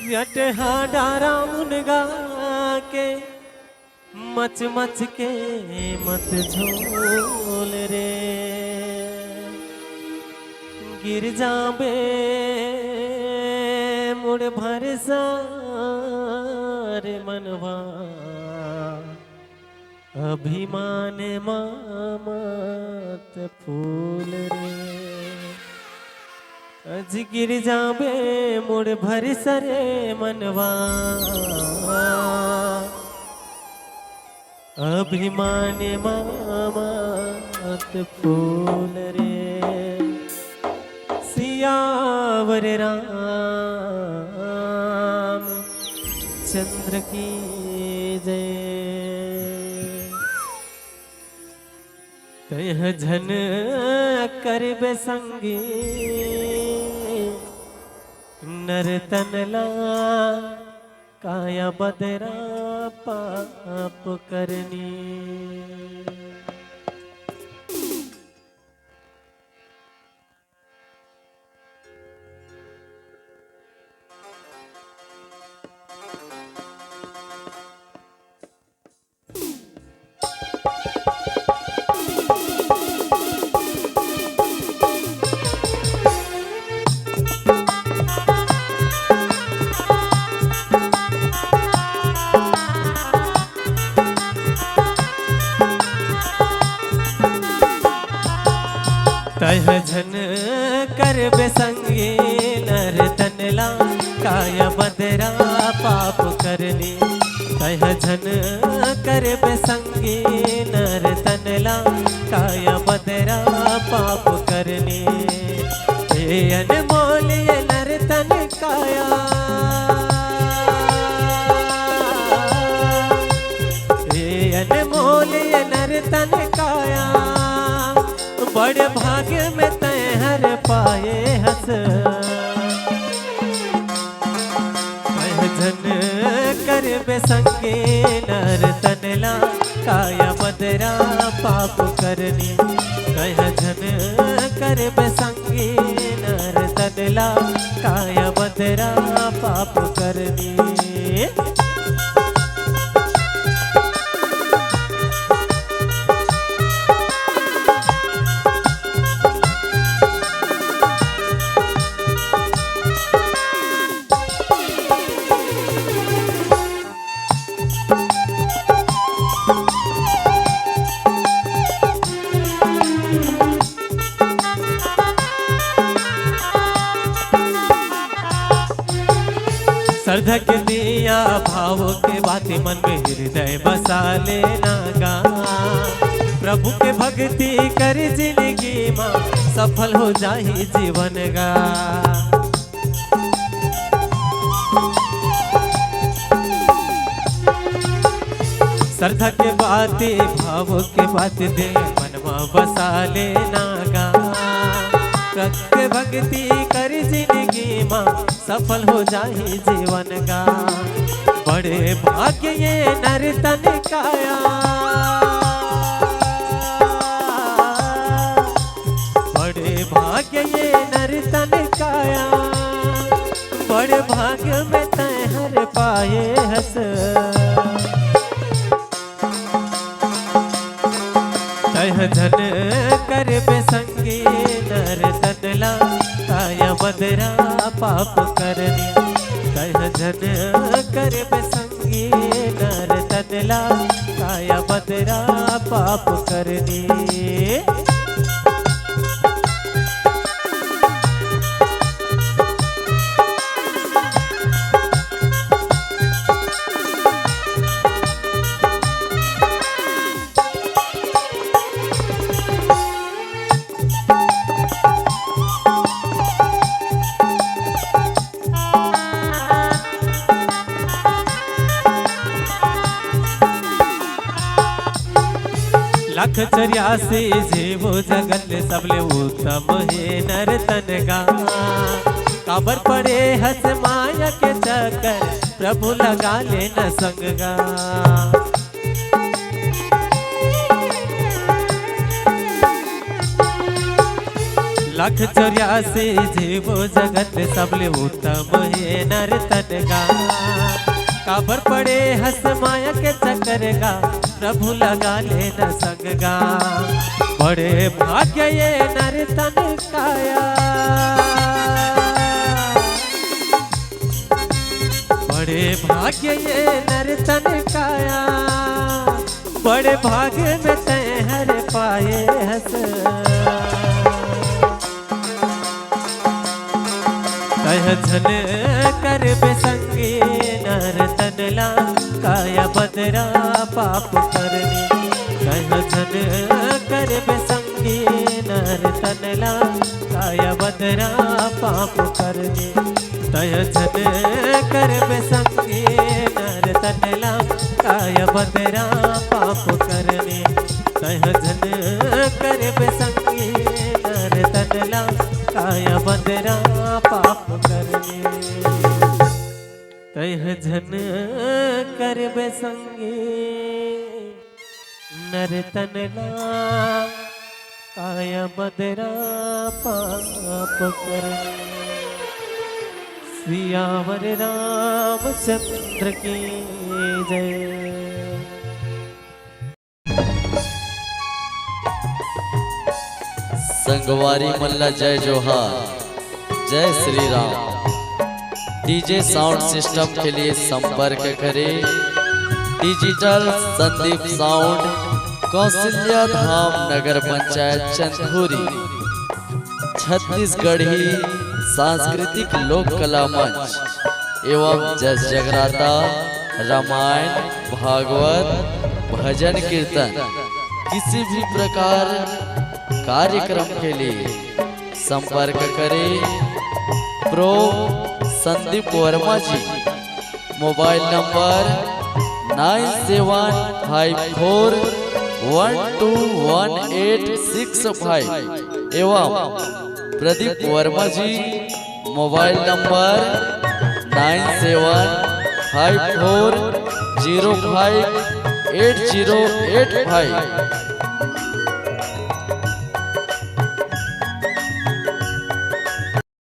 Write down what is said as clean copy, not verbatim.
रटहा डारा मुनगा के मच मच के मत झोल रे, गिर जाबे मुड़ भरसा रे मनवा, अभिमान मामत फूल रे। अज गिर जाबे मुड़ भरसा रे मनवा, अभिमान मामत फूल रे। सियावर राम चंद्र की जय। तह झन करबे संगी नर तनला, काया बदरा पाप करनी। तह झन करबे संगी नर तनला, काया बदरा पाप करनी। तह झन करबे संगी नर तनला, काया बदरा पाप करनी। ए अनमोल ये नर तन काया, ए अनमोल ये नर तन काया, बड़े भाग्य में तय हर पाए हस। झन करबे संगे नर तनला, काया बदरा पाप करनी। कह झन करबे संगे नर तनला, काया बदरा पाप करनी। सरधक दिया भाव के बातें मन में हृदय बसा लेना गा। प्रभु के भक्ति कर जिंदगी माँ सफल हो जाही जीवन गा। सरधक के बातें भाव के बात दे मनवा बसा लेना गा। प्रभु भक्ति कर जिंदगी माँ सफल हो जाही जीवन गा। बड़े भाग्य ये नर तन काया, बड़े भाग्य ये नर तन काया, बड़े भाग्य में तय हर पाए हस। तह झन करबे संगी नर तनला, काया बदरा पाप करनी। तह झन करबे संगी नर तनला, काया बदरा पाप करनी। लख 84 जीवो जगत सबले उत्तम हे नर तन गा। काबर पड़े हस माया के चक्कर, प्रभु लगा लेना संग गा। 184 जीवो जगत सबले उत्तम हे नर्तन गा। काबर पड़े हस माया के चक्कर गा, प्रभु लगा लेना संग गा। बड़े भाग्य ये नर्तन काया, बड़े भाग्य ये नर्तन काया। बड़े भाग्य में तय हर पाए हस, कह झन कर बेसंगी नर्तन ला। काया बदरा पाप करने, कह झन कर बेसंगी नर्तन ला। काया बदरा पाप करने, तय झन कर बेसंगी नर्तन ला। काया बदरा पाप करने, तय झन कर बेसंगी नर्तन ला। काया बदरा पाप करने, तय झन कर बेसंगी नर्तन ला। काया बदरा पाप करने। सियावर रामचंद्र की जय। संगवारी मल्ला जय जोहार, जय Shri Ram. DJ sound system के लिए संपर्क करें डिजिटल संदीप साउंड, कौशल्या धाम, नगर पंचायत चंदूरी, छत्तीसगढ़ी सांस्कृतिक लोक कला मंच एवं जस जगराता, रामायण, भागवत, भजन कीर्तन किसी भी प्रकार कार्यक्रम के लिए संपर्क करें प्रो संदीप वर्मा जी। मोबाइल नंबर 9754121865 एवं प्रदीप वर्मा जी मोबाइल नंबर 9754058085।